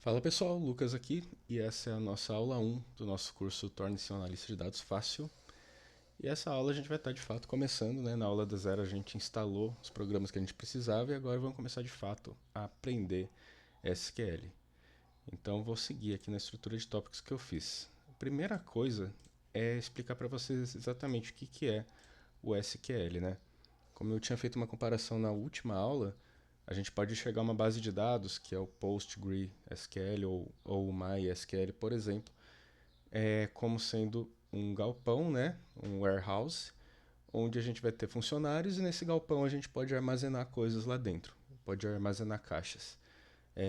Fala pessoal, Lucas aqui e essa é a nossa aula 1 do nosso curso Torne-se um Analista de Dados Fácil. E essa aula a gente vai estar de fato começando, né? Na aula da zero a gente instalou os programas que a gente precisava e agora vamos começar de fato a aprender SQL. Então vou seguir aqui na estrutura de tópicos que eu fiz. A primeira coisa é explicar para vocês exatamente o que é o SQL, né? Como eu tinha feito uma comparação na última aula, a gente pode enxergar uma base de dados, que é o PostgreSQL ou o MySQL, por exemplo, como sendo um galpão, né, um warehouse, onde a gente vai ter funcionários e nesse galpão a gente pode armazenar coisas lá dentro, pode armazenar caixas.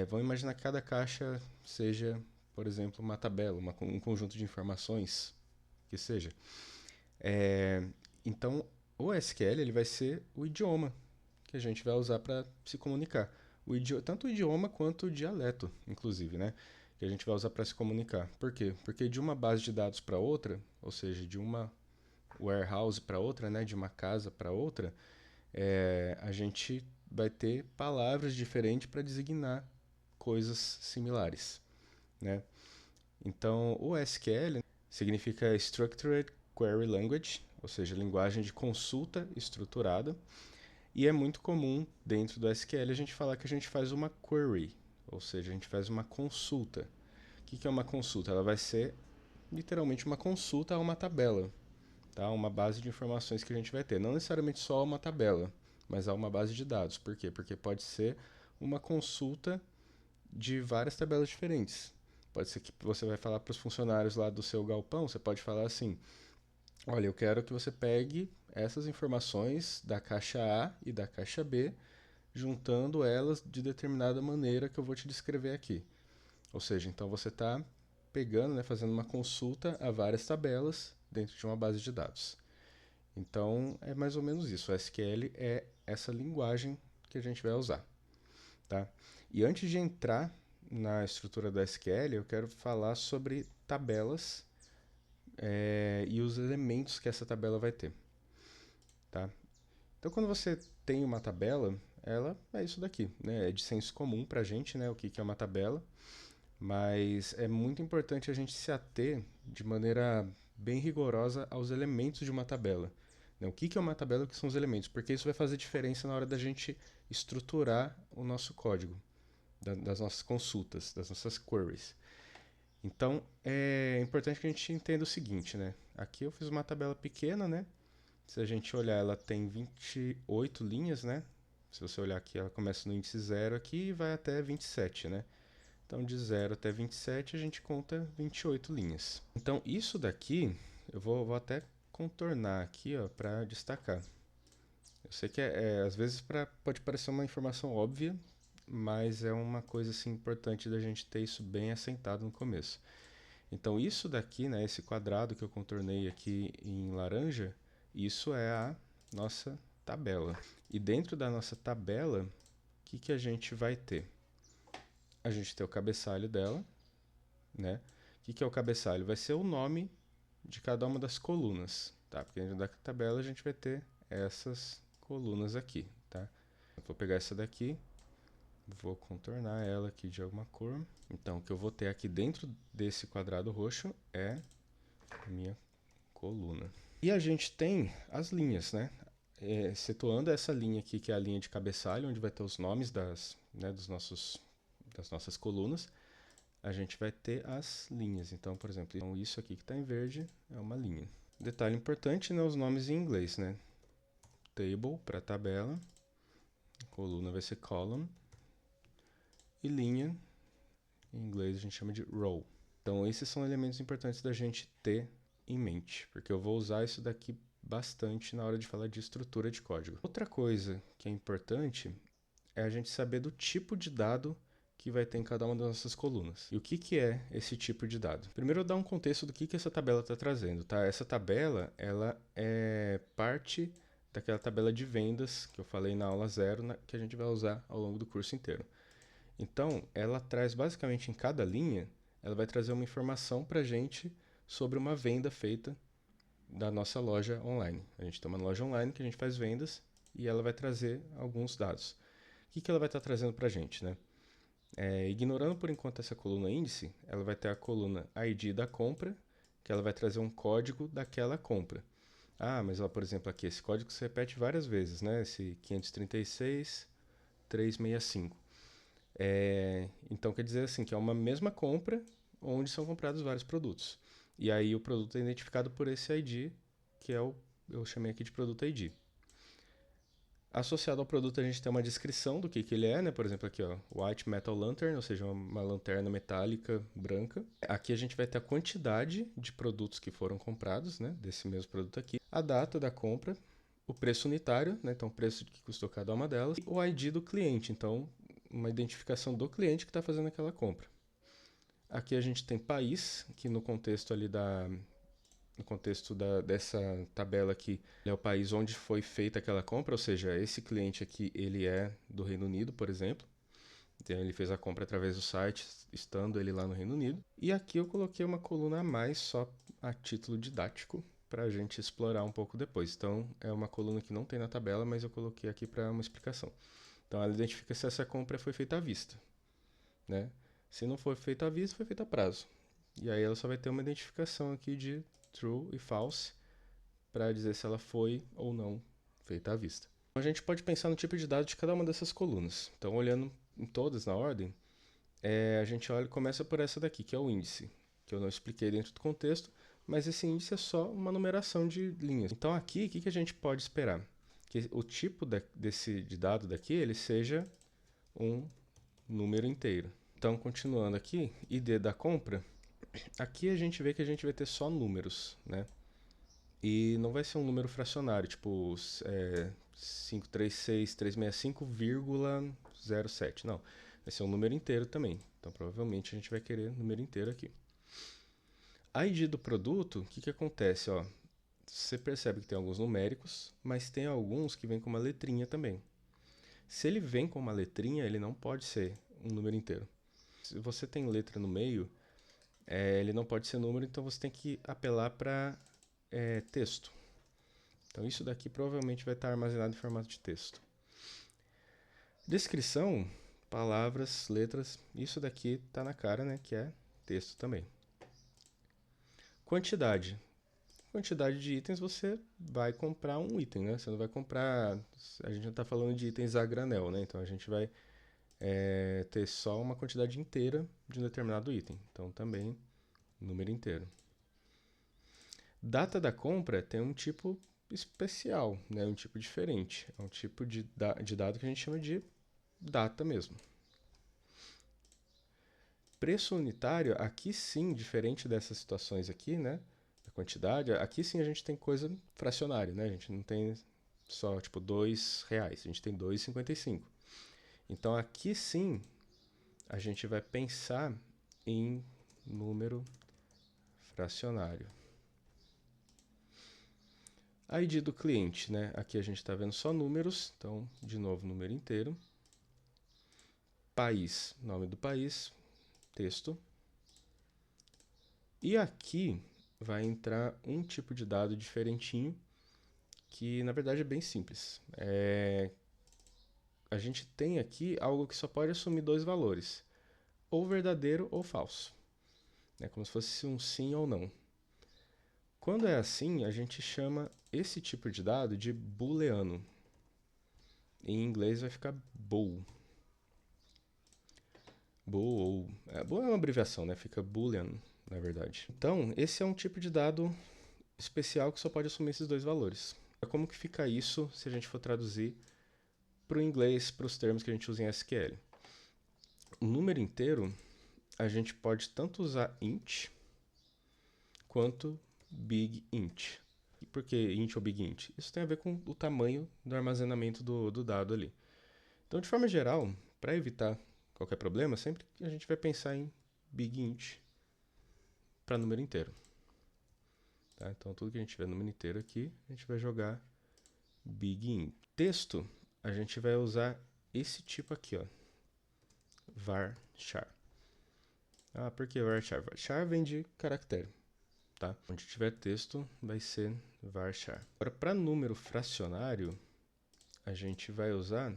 Vamos imaginar que cada caixa seja, por exemplo, uma tabela, um conjunto de informações, que seja. É, então, o SQL ele vai ser o idioma que a gente vai usar para se comunicar. Tanto o idioma quanto o dialeto, inclusive, né? Que a gente vai usar para se comunicar. Por quê? Porque de uma base de dados para outra, ou seja, de uma warehouse para outra, né? De uma casa para outra, a gente vai ter palavras diferentes para designar coisas similares, né? Então, o SQL significa Structured Query Language, ou seja, linguagem de consulta estruturada. E é muito comum dentro do SQL a gente falar que a gente faz uma query, ou seja, a gente faz uma consulta. O que é uma consulta? Ela vai ser literalmente uma consulta a uma tabela, tá? Uma base de informações que a gente vai ter. Não necessariamente só uma tabela, mas a uma base de dados. Por quê? Porque pode ser uma consulta de várias tabelas diferentes. Pode ser que você vai falar para os funcionários lá do seu galpão, você pode falar assim: olha, eu quero que você pegue essas informações da caixa A e da caixa B, juntando elas de determinada maneira que eu vou te descrever aqui. Ou seja, então você está pegando, né, fazendo uma consulta a várias tabelas dentro de uma base de dados. Então é mais ou menos isso. O SQL é essa linguagem que a gente vai usar, tá? E antes de entrar na estrutura do SQL, eu quero falar sobre tabelas e os elementos que essa tabela vai ter, tá? Então, quando você tem uma tabela, ela é isso daqui, né? É de senso comum para a gente, né? O que é uma tabela, mas é muito importante a gente se ater de maneira bem rigorosa aos elementos de uma tabela. Né? O que é uma tabela e o que são os elementos? Porque isso vai fazer diferença na hora da gente estruturar o nosso código, das nossas consultas, das nossas queries. Então, é importante que a gente entenda o seguinte, né? Aqui eu fiz uma tabela pequena, né? Se a gente olhar, ela tem 28 linhas, né? Se você olhar aqui, ela começa no índice 0 aqui e vai até 27, né? Então, de 0 até 27, a gente conta 28 linhas. Então, isso daqui, eu vou até contornar aqui, ó, para destacar. Eu sei que às vezes pode parecer uma informação óbvia, mas é uma coisa assim, importante da gente ter isso bem assentado no começo. Então, isso daqui, né, esse quadrado que eu contornei aqui em laranja, isso é a nossa tabela. E dentro da nossa tabela, o que a gente vai ter? A gente tem o cabeçalho dela, né? O que é o cabeçalho? Vai ser o nome de cada uma das colunas, tá? Porque dentro da tabela a gente vai ter essas colunas aqui, tá? Eu vou pegar essa daqui, vou contornar ela aqui de alguma cor. Então, o que eu vou ter aqui dentro desse quadrado roxo é a minha coluna. E a gente tem as linhas, né? Excetuando essa linha aqui, que é a linha de cabeçalho, onde vai ter os nomes das nossas colunas, a gente vai ter as linhas. Então, por exemplo, então isso aqui que está em verde é uma linha. Detalhe importante, né? Os nomes em inglês, né? Table para tabela, coluna vai ser column, e linha, em inglês a gente chama de row. Então, esses são elementos importantes da gente ter em mente, porque eu vou usar isso daqui bastante na hora de falar de estrutura de código. Outra coisa que é importante é a gente saber do tipo de dado que vai ter em cada uma das nossas colunas. E o que é esse tipo de dado? Primeiro eu dar um contexto do que essa tabela está trazendo, tá? Essa tabela, ela é parte daquela tabela de vendas que eu falei na aula 0, que a gente vai usar ao longo do curso inteiro. Então, ela traz basicamente em cada linha, ela vai trazer uma informação para a gente sobre uma venda feita da nossa loja online. A gente tem uma loja online que a gente faz vendas e ela vai trazer alguns dados. O que ela vai estar trazendo para a gente, né? Ignorando por enquanto essa coluna índice, ela vai ter a coluna ID da compra, que ela vai trazer um código daquela compra. Ah, mas ó, por exemplo, aqui, esse código se repete várias vezes, né? Esse 536-365. Então quer dizer assim, que é uma mesma compra onde são comprados vários produtos. E aí o produto é identificado por esse ID, que eu chamei aqui de produto ID. Associado ao produto a gente tem uma descrição do que ele é, né? Por exemplo, aqui ó, White Metal Lantern, ou seja, uma lanterna metálica branca. Aqui a gente vai ter a quantidade de produtos que foram comprados, né? Desse mesmo produto aqui. A data da compra, o preço unitário, né? Então o preço que custou cada uma delas. E o ID do cliente, então uma identificação do cliente que está fazendo aquela compra. Aqui a gente tem país, que no contexto ali dessa tabela aqui, é o país onde foi feita aquela compra, ou seja, esse cliente aqui, ele é do Reino Unido, por exemplo. Então, ele fez a compra através do site, estando ele lá no Reino Unido. E aqui eu coloquei uma coluna a mais, só a título didático, para a gente explorar um pouco depois. Então, é uma coluna que não tem na tabela, mas eu coloquei aqui para uma explicação. Então, ela identifica se essa compra foi feita à vista, né? Se não for feita à vista, foi feita a prazo. E aí ela só vai ter uma identificação aqui de true e false para dizer se ela foi ou não feita à vista. A gente pode pensar no tipo de dado de cada uma dessas colunas. Então, olhando em todas na ordem, a gente olha e começa por essa daqui, que é o índice, que eu não expliquei dentro do contexto, mas esse índice é só uma numeração de linhas. Então, aqui, o que a gente pode esperar? Que o tipo de dado daqui, ele seja um número inteiro. Então, continuando aqui, ID da compra, aqui a gente vê que a gente vai ter só números, né? E não vai ser um número fracionário, tipo 536.365,07. Não, vai ser um número inteiro também. Então, provavelmente, a gente vai querer número inteiro aqui. A ID do produto, o que acontece? Ó, você percebe que tem alguns numéricos, mas tem alguns que vêm com uma letrinha também. Se ele vem com uma letrinha, ele não pode ser um número inteiro. Se você tem letra no meio, ele não pode ser número, então você tem que apelar para texto. Então isso daqui provavelmente vai estar armazenado em formato de texto. Descrição, palavras, letras, isso daqui está na cara, né, que é texto também. Quantidade. Quantidade de itens, você vai comprar um item, né? Você não vai comprar... A gente não está falando de itens a granel, né? Então a gente vai ter só uma quantidade inteira de um determinado item. Então também número inteiro. Data da compra tem um tipo especial, né? Um tipo diferente. É um tipo de dado que a gente chama de data mesmo. Preço unitário, aqui sim, diferente dessas situações aqui, né? A quantidade, aqui sim a gente tem coisa fracionária, né? A gente não tem só tipo R$2, a gente tem 2,55. Então aqui sim a gente vai pensar em número fracionário. ID do cliente, né? Aqui a gente está vendo só números, então, de novo, número inteiro. País, nome do país, texto. E aqui vai entrar um tipo de dado diferentinho, que na verdade é bem simples. A gente tem aqui algo que só pode assumir dois valores, ou verdadeiro ou falso. É como se fosse um sim ou não. Quando é assim, a gente chama esse tipo de dado de booleano. Em inglês vai ficar bool. Bool é uma abreviação, né? Fica boolean, na verdade. Então, esse é um tipo de dado especial que só pode assumir esses dois valores. Como que fica isso se a gente for traduzir para o inglês, para os termos que a gente usa em SQL? O número inteiro, a gente pode tanto usar int quanto big int. E por que int ou big int? Isso tem a ver com o tamanho do armazenamento do dado ali. Então, de forma geral, para evitar qualquer problema, sempre a gente vai pensar em big int para número inteiro. Tá? Então, tudo que a gente tiver número inteiro aqui, a gente vai jogar big int. Texto, a gente vai usar esse tipo aqui, ó, varchar. Ah, por que varchar? Varchar vem de caractere. Tá? Onde tiver texto, vai ser varchar. Agora, para número fracionário, a gente vai usar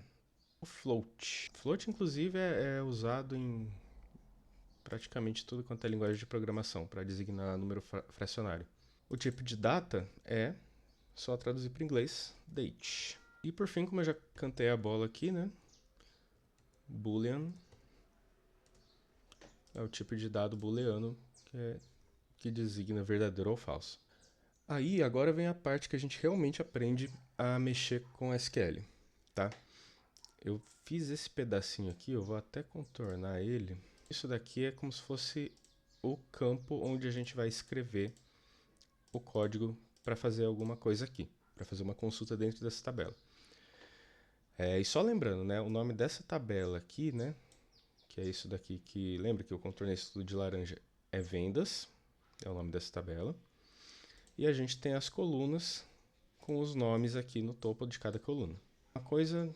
o float. Float, inclusive, é usado em praticamente tudo quanto é linguagem de programação para designar número fracionário. O tipo de data é, só traduzir para inglês, date. E por fim, como eu já cantei a bola aqui, né? Boolean é o tipo de dado booleano que designa verdadeiro ou falso. Aí, agora vem a parte que a gente realmente aprende a mexer com SQL, tá? Eu fiz esse pedacinho aqui, eu vou até contornar ele. Isso daqui é como se fosse o campo onde a gente vai escrever o código para fazer alguma coisa aqui, para fazer uma consulta dentro dessa tabela. E só lembrando, né, o nome dessa tabela aqui, né, que é isso daqui que, lembra que eu contornei isso tudo de laranja, é vendas, é o nome dessa tabela. E a gente tem as colunas com os nomes aqui no topo de cada coluna. Uma coisa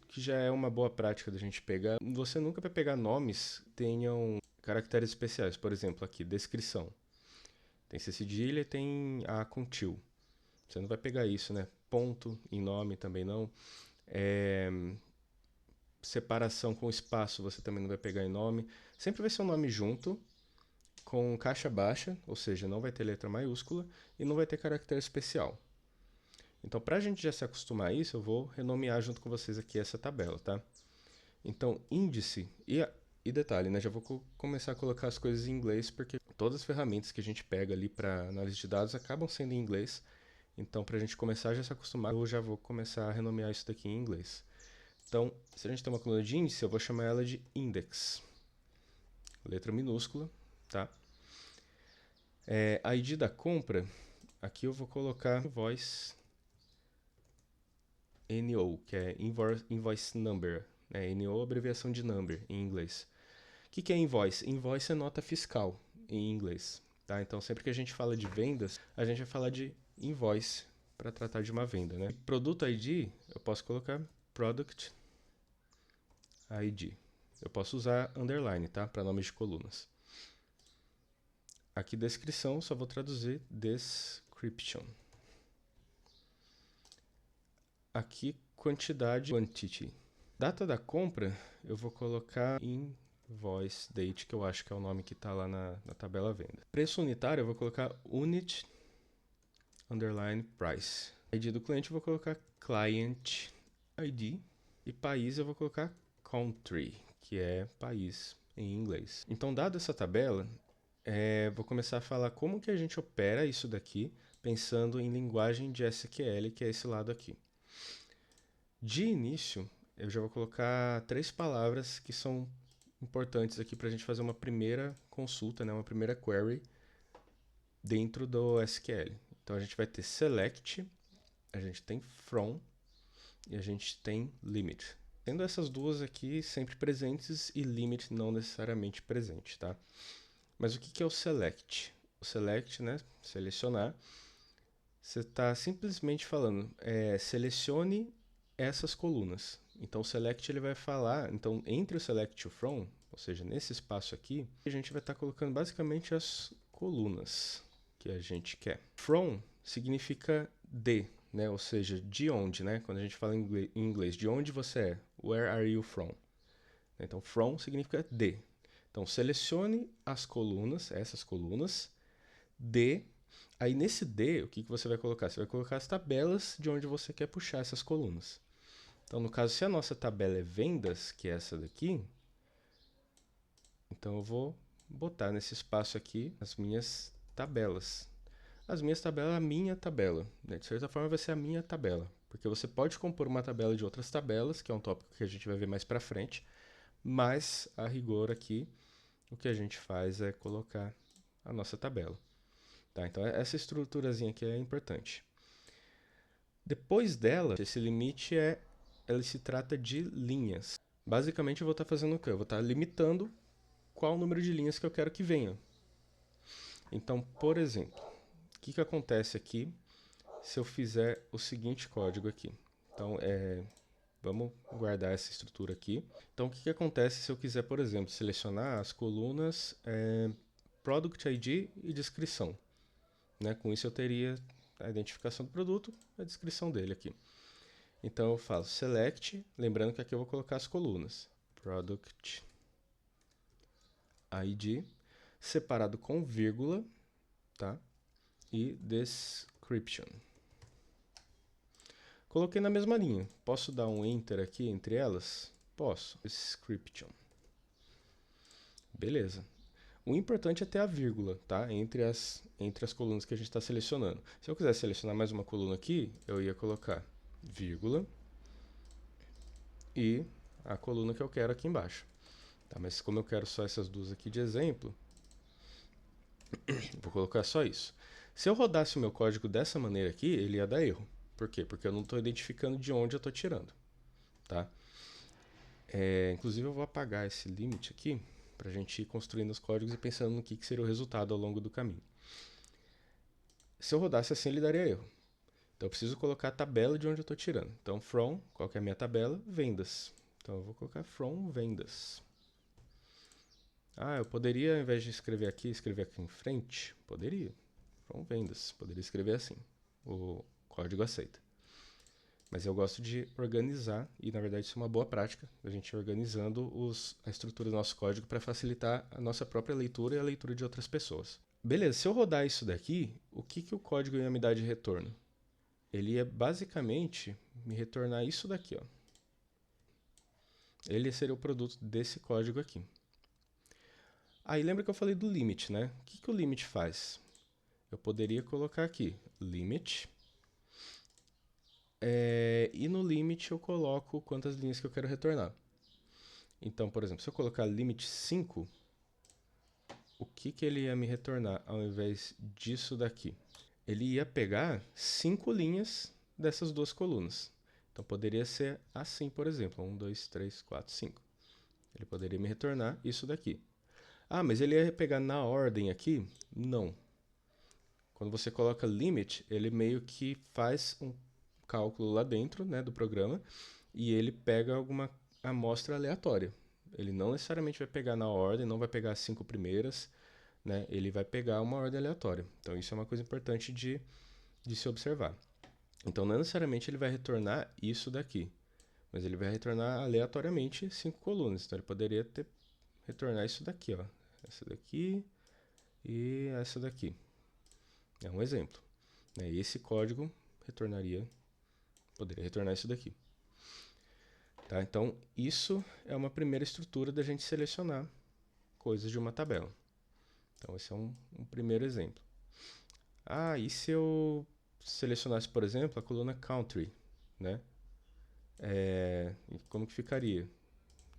que já é uma boa prática da gente pegar, você nunca vai pegar nomes que tenham caracteres especiais. Por exemplo, aqui, descrição. Tem C cedilha e tem A com til. Você não vai pegar isso, né? Ponto em nome também não. Separação com espaço você também não vai pegar em nome. Sempre vai ser um nome junto, com caixa baixa, ou seja, não vai ter letra maiúscula e não vai ter caractere especial. Então, para a gente já se acostumar a isso, eu vou renomear junto com vocês aqui essa tabela, tá? Então, índice, e detalhe, né? Já vou começar a colocar as coisas em inglês, porque todas as ferramentas que a gente pega ali para análise de dados acabam sendo em inglês. Então, para a gente começar a já se acostumar, eu já vou começar a renomear isso daqui em inglês. Então, se a gente tem uma coluna de índice, eu vou chamar ela de index. Letra minúscula, tá? ID da compra, aqui eu vou colocar invoice NO, que é invoice number. NO é abreviação de number em inglês. O que é invoice? Invoice é nota fiscal em inglês. Tá? Então, sempre que a gente fala de vendas, a gente vai falar de invoice para tratar de uma venda. Né? Produto ID, eu posso colocar Product ID. Eu posso usar underline, tá? Para nomes de colunas. Aqui, descrição, só vou traduzir description. Aqui, quantidade, quantity. Data da compra, eu vou colocar invoice date, que eu acho que é o nome que está lá na tabela venda. Preço unitário, eu vou colocar unit underline price. ID do cliente, eu vou colocar client ID. E país, eu vou colocar country, que é país em inglês. Então, dada essa tabela, vou começar a falar como que a gente opera isso daqui, pensando em linguagem de SQL, que é esse lado aqui. De início, eu já vou colocar 3 palavras que são importantes aqui para a gente fazer uma primeira consulta, né, uma primeira query dentro do SQL. Então, a gente vai ter select, a gente tem from e a gente tem limit. Tendo essas duas aqui sempre presentes e limit não necessariamente presente, tá? Mas o que é o select? O select, né, selecionar, você está simplesmente falando, selecione essas colunas. Então, o select ele vai falar, então entre o select e o from, ou seja, nesse espaço aqui, a gente vai estar colocando basicamente as colunas que a gente quer. From significa de, né? Ou seja, de onde, né? Quando a gente fala em inglês, de onde você é? Where are you from? Então, from significa de. Então, selecione as colunas, essas colunas, de. Aí, nesse de, o que você vai colocar? Você vai colocar as tabelas de onde você quer puxar essas colunas. Então, no caso, se a nossa tabela é vendas, que é essa daqui, então eu vou botar nesse espaço aqui as minhas tabelas. As minhas tabelas, a minha tabela. Né? De certa forma, vai ser a minha tabela. Porque você pode compor uma tabela de outras tabelas, que é um tópico que a gente vai ver mais pra frente, mas, a rigor aqui, o que a gente faz é colocar a nossa tabela. Tá? Então, essa estruturazinha aqui é importante. Depois dela, esse limite ele se trata de linhas. Basicamente, eu vou estar fazendo o quê? Eu vou estar limitando qual o número de linhas que eu quero que venha. Então, por exemplo, o que acontece aqui se eu fizer o seguinte código aqui? Então, vamos guardar essa estrutura aqui. Então, o que acontece se eu quiser, por exemplo, selecionar as colunas Product ID e descrição? Né? Com isso, eu teria a identificação do produto e a descrição dele aqui. Então eu falo select, lembrando que aqui eu vou colocar as colunas. Product ID, separado com vírgula, tá? E description. Coloquei na mesma linha. Posso dar um enter aqui entre elas? Posso. Description. Beleza. O importante é ter a vírgula, tá? Entre as colunas que a gente está selecionando. Se eu quiser selecionar mais uma coluna aqui, eu ia colocar vírgula e a coluna que eu quero aqui embaixo. Tá? Mas como eu quero só essas duas aqui de exemplo, vou colocar só isso. Se eu rodasse o meu código dessa maneira aqui, ele ia dar erro. Por quê? Porque eu não estou identificando de onde eu estou tirando. Tá? Inclusive eu vou apagar esse limit aqui, para a gente ir construindo os códigos e pensando no que seria o resultado ao longo do caminho. Se eu rodasse assim, ele daria erro. Então eu preciso colocar a tabela de onde eu estou tirando. Então from, qual que é a minha tabela? Vendas. Então eu vou colocar from vendas. Eu poderia, ao invés de escrever aqui em frente? Poderia. From vendas. Poderia escrever assim. O código aceita. Mas eu gosto de organizar, e na verdade isso é uma boa prática, a gente organizando a estrutura do nosso código para facilitar a nossa própria leitura e a leitura de outras pessoas. Beleza, se eu rodar isso daqui, o que o código ia me dar de retorno? Ele ia basicamente me retornar isso daqui, ó. Ele seria o produto desse código aqui. Aí lembra que eu falei do limit, né? O que o limit faz? Eu poderia colocar aqui, limit, e no limit eu coloco quantas linhas que eu quero retornar. Então, por exemplo, se eu colocar limit 5, o que ele ia me retornar ao invés disso daqui? Ele ia pegar 5 linhas dessas duas colunas. Então, poderia ser assim, por exemplo, 1, 2, 3, 4, 5. Ele poderia me retornar isso daqui. Mas ele ia pegar na ordem aqui? Não. Quando você coloca limit, ele meio que faz um cálculo lá dentro, né, do programa e ele pega alguma amostra aleatória. Ele não necessariamente vai pegar na ordem, não vai pegar as 5 primeiras, né? Ele vai pegar uma ordem aleatória. Então isso é uma coisa importante de se observar. Então não necessariamente ele vai retornar isso daqui, mas ele vai retornar aleatoriamente 5 colunas. Então ele poderia retornar isso daqui, ó. Essa daqui e essa daqui. É um exemplo. E esse código poderia retornar isso daqui. Tá? Então, isso é uma primeira estrutura da gente selecionar coisas de uma tabela. Então, esse é um primeiro exemplo. E se eu selecionasse, por exemplo, a coluna country, né? Como que ficaria?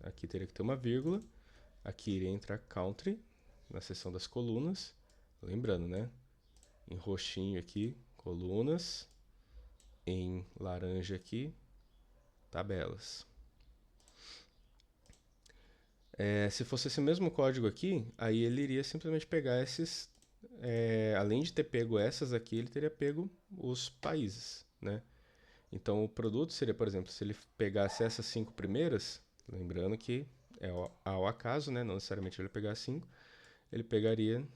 Aqui teria que ter uma vírgula, aqui iria entrar country, na seção das colunas. Lembrando, né? Em roxinho aqui, colunas, em laranja aqui, tabelas. Se fosse esse mesmo código aqui, aí ele iria simplesmente pegar esses, além de ter pego essas aqui, ele teria pego os países, né? Então o produto seria, por exemplo, se ele pegasse essas 5 primeiras, lembrando que é ao acaso, né? Não necessariamente ele pegar 5, ele pegaria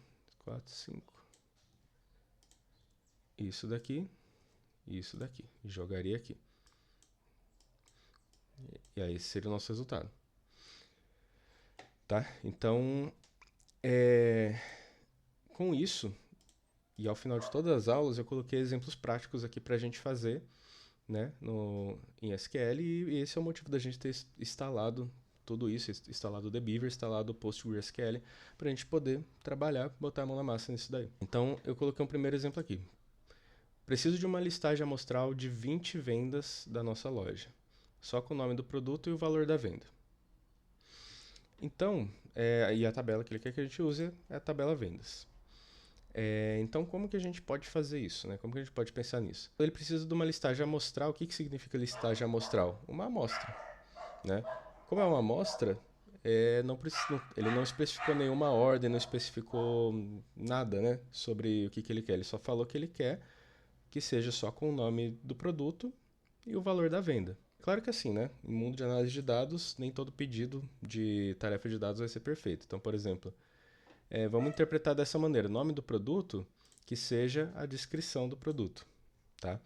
4, 5, isso daqui, e jogaria aqui. E aí esse seria o nosso resultado. Tá? Então, com isso, e ao final de todas as aulas, eu coloquei exemplos práticos aqui para a gente fazer, né, em SQL, e esse é o motivo da gente ter instalado tudo isso, instalado o Debeaver, instalado o PostgreSQL, para a gente poder trabalhar, botar a mão na massa nisso daí. Então, eu coloquei um primeiro exemplo aqui. Preciso de uma listagem amostral de 20 vendas da nossa loja, só com o nome do produto e o valor da venda. Então, e a tabela que ele quer que a gente use é a tabela vendas. Então, como que a gente pode fazer isso? Né? Como que a gente pode pensar nisso? Ele precisa de uma listagem amostral. O que significa listagem amostral? Uma amostra. Né? Como é uma amostra, ele não especificou nenhuma ordem, não especificou nada, né, sobre o que ele quer. Ele só falou que ele quer que seja só com o nome do produto e o valor da venda. Claro que assim, né? No mundo de análise de dados, nem todo pedido de tarefa de dados vai ser perfeito. Então, por exemplo, vamos interpretar dessa maneira: nome do produto que seja a descrição do produto, tá?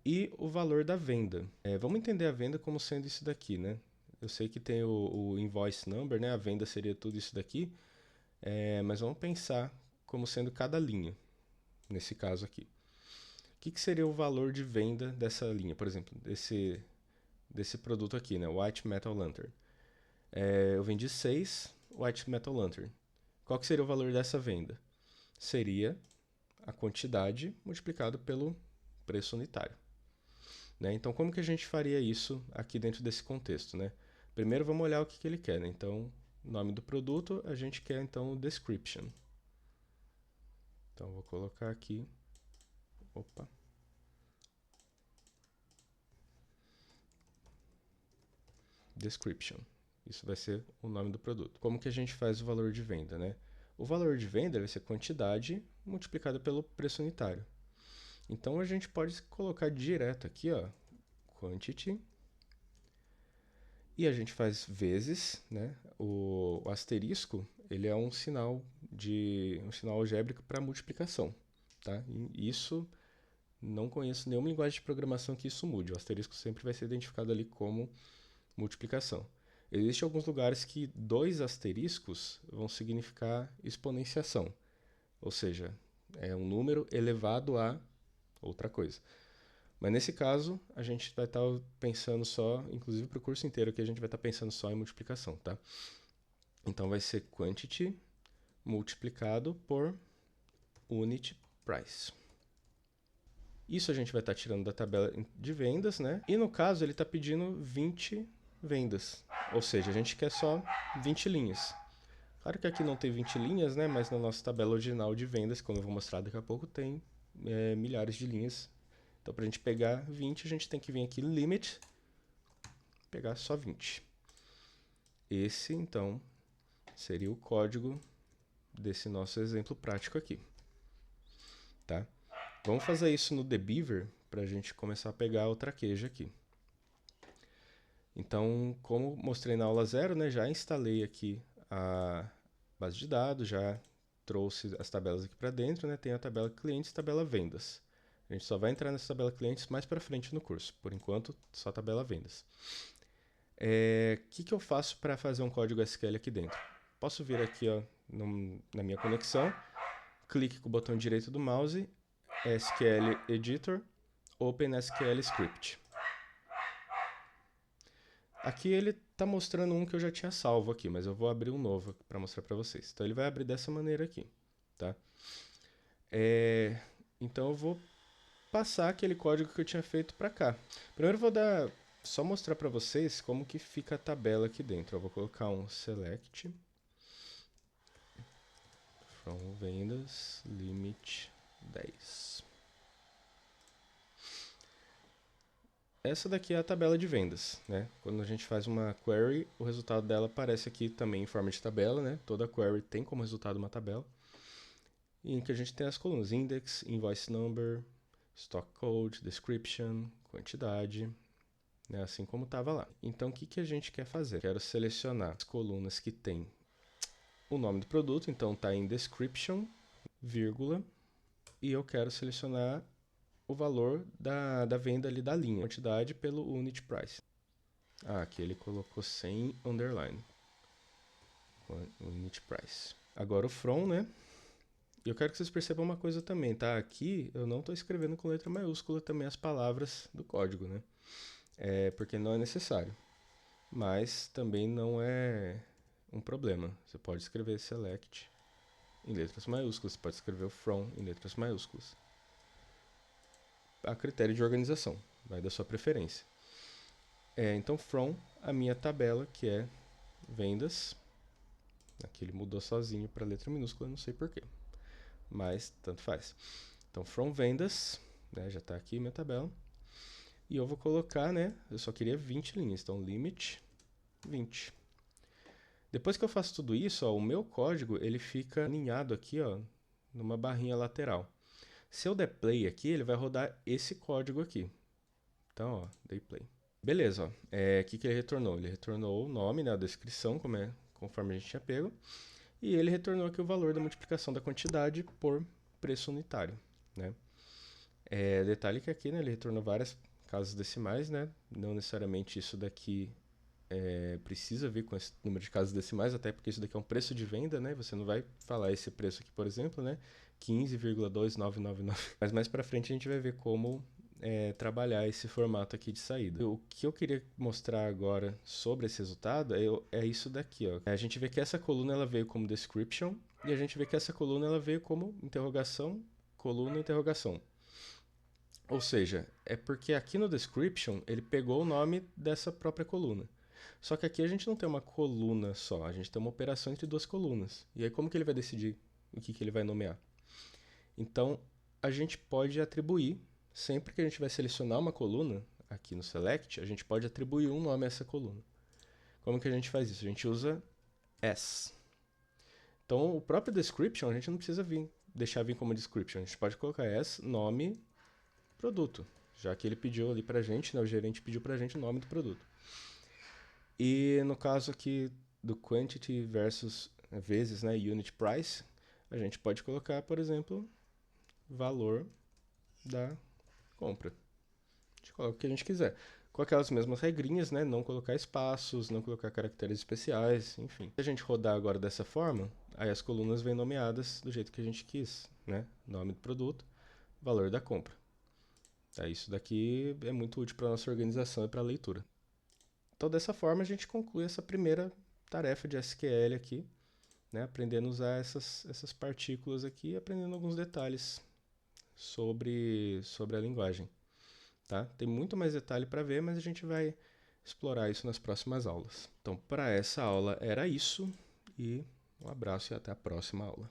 e o valor da venda. Vamos entender a venda como sendo isso daqui, né? Eu sei que tem o invoice number, né? A venda seria tudo isso daqui, mas vamos pensar como sendo cada linha, nesse caso aqui. O que seria o valor de venda dessa linha, por exemplo, desse produto aqui, né? White Metal Lantern. Eu vendi 6 White Metal Lantern. Qual que seria o valor dessa venda? Seria a quantidade multiplicado pelo preço unitário. Né? Então, como que a gente faria isso aqui dentro desse contexto? Né? Primeiro, vamos olhar o que ele quer. Né? Então, nome do produto, a gente quer então o description. Então, vou colocar aqui. Opa. Description. Isso vai ser o nome do produto. Como que a gente faz o valor de venda, né? O valor de venda vai ser quantidade multiplicada pelo preço unitário. Então a gente pode colocar direto aqui, ó, quantity, e a gente faz vezes, né? O asterisco, ele é um sinal algébrico para multiplicação, tá? E isso não conheço nenhuma linguagem de programação que isso mude. O asterisco sempre vai ser identificado ali como multiplicação. Existem alguns lugares que 2 asteriscos vão significar exponenciação, ou seja, é um número elevado a outra coisa. Mas nesse caso, a gente vai estar pensando só, inclusive para o curso inteiro aqui, a gente vai estar pensando só em multiplicação, tá? Então vai ser quantity multiplicado por unit price. Isso a gente vai estar tirando da tabela de vendas, né? E no caso, ele está pedindo 20 vendas. Ou seja, a gente quer só 20 linhas. Claro que aqui não tem 20 linhas, né? Mas na nossa tabela original de vendas, como eu vou mostrar daqui a pouco, tem milhares de linhas. Então, para a gente pegar 20, a gente tem que vir aqui no limit, pegar só 20. Esse, então, seria o código desse nosso exemplo prático aqui. Tá? Vamos fazer isso no Debeaver para a gente começar a pegar o traquejo aqui. Então, como mostrei na aula 0, né, já instalei aqui a base de dados, já trouxe as tabelas aqui para dentro, né, tem a tabela clientes e tabela vendas. A gente só vai entrar nessa tabela clientes mais para frente no curso. Por enquanto, só a tabela vendas. O que eu faço para fazer um código SQL aqui dentro? Posso vir aqui ó, na minha conexão, clique com o botão direito do mouse, SQL Editor, Open SQL Script. Aqui ele está mostrando um que eu já tinha salvo aqui, mas eu vou abrir um novo para mostrar para vocês. Então ele vai abrir dessa maneira aqui, tá? Então eu vou passar aquele código que eu tinha feito para cá. Primeiro eu vou só mostrar para vocês como que fica a tabela aqui dentro. Eu vou colocar um select from vendas limit 10. Essa daqui é a tabela de vendas, né? Quando a gente faz uma query, o resultado dela aparece aqui também em forma de tabela, né? Toda query tem como resultado uma tabela. E em que a gente tem as colunas index, invoice number, stock code, description, quantidade, né? Assim como estava lá. Então o que a gente quer fazer? Quero selecionar as colunas que tem o nome do produto, então está em description, vírgula, e eu quero selecionar o valor da venda ali da linha, quantidade pelo unit price. Aqui ele colocou sem underline. Unit price. Agora o from, né? E eu quero que vocês percebam uma coisa também, tá? Aqui eu não estou escrevendo com letra maiúscula também as palavras do código, né? Porque não é necessário. Mas também não é um problema. Você pode escrever select em letras maiúsculas, você pode escrever o from em letras maiúsculas. A critério de organização, vai da sua preferência. Então, from a minha tabela, que é vendas. Aqui ele mudou sozinho para letra minúscula, não sei porquê. Mas, tanto faz. Então, from vendas, né, já está aqui minha tabela. E eu vou colocar, né, eu só queria 20 linhas, então limit 20. Depois que eu faço tudo isso, ó, o meu código ele fica alinhado aqui, ó, numa barrinha lateral. Se eu der play aqui, ele vai rodar esse código aqui. Então, ó, dei play. Beleza, ó. O que ele retornou? Ele retornou o nome, né, a descrição, conforme a gente tinha pego. E ele retornou aqui o valor da multiplicação da quantidade por preço unitário, né? Detalhe que aqui, né, ele retornou várias casas decimais, né? Não necessariamente isso daqui precisa vir com esse número de casas decimais, até porque isso daqui é um preço de venda, né? Você não vai falar esse preço aqui, por exemplo, né? 15,2999. Mas mais para frente a gente vai ver como trabalhar esse formato aqui de saída. O que eu queria mostrar agora sobre esse resultado é isso daqui, ó. A gente vê que essa coluna ela veio como description e a gente vê que essa coluna ela veio como interrogação, coluna, interrogação. Ou seja, é porque aqui no description ele pegou o nome dessa própria coluna. Só que aqui a gente não tem uma coluna só, a gente tem uma operação entre duas colunas. E aí como que ele vai decidir o que ele vai nomear? Então, a gente pode atribuir, sempre que a gente vai selecionar uma coluna, aqui no select, a gente pode atribuir um nome a essa coluna. Como que a gente faz isso? A gente usa s. Então, o próprio description a gente não precisa deixar vir como description. A gente pode colocar s, nome, produto. Já que ele pediu ali pra gente, né, o gerente pediu pra gente o nome do produto. E no caso aqui do quantity versus vezes, né, unit price, a gente pode colocar, por exemplo, valor da compra. A gente coloca o que a gente quiser. Com aquelas mesmas regrinhas, né? Não colocar espaços, não colocar caracteres especiais, enfim. Se a gente rodar agora dessa forma, aí as colunas vêm nomeadas do jeito que a gente quis, né? Nome do produto, valor da compra. Isso daqui é muito útil para a nossa organização e para a leitura. Então, dessa forma, a gente conclui essa primeira tarefa de SQL aqui, né? Aprendendo a usar essas partículas aqui e aprendendo alguns detalhes sobre a linguagem. Tá? Tem muito mais detalhe para ver, mas a gente vai explorar isso nas próximas aulas. Então, para essa aula era isso, e um abraço e até a próxima aula.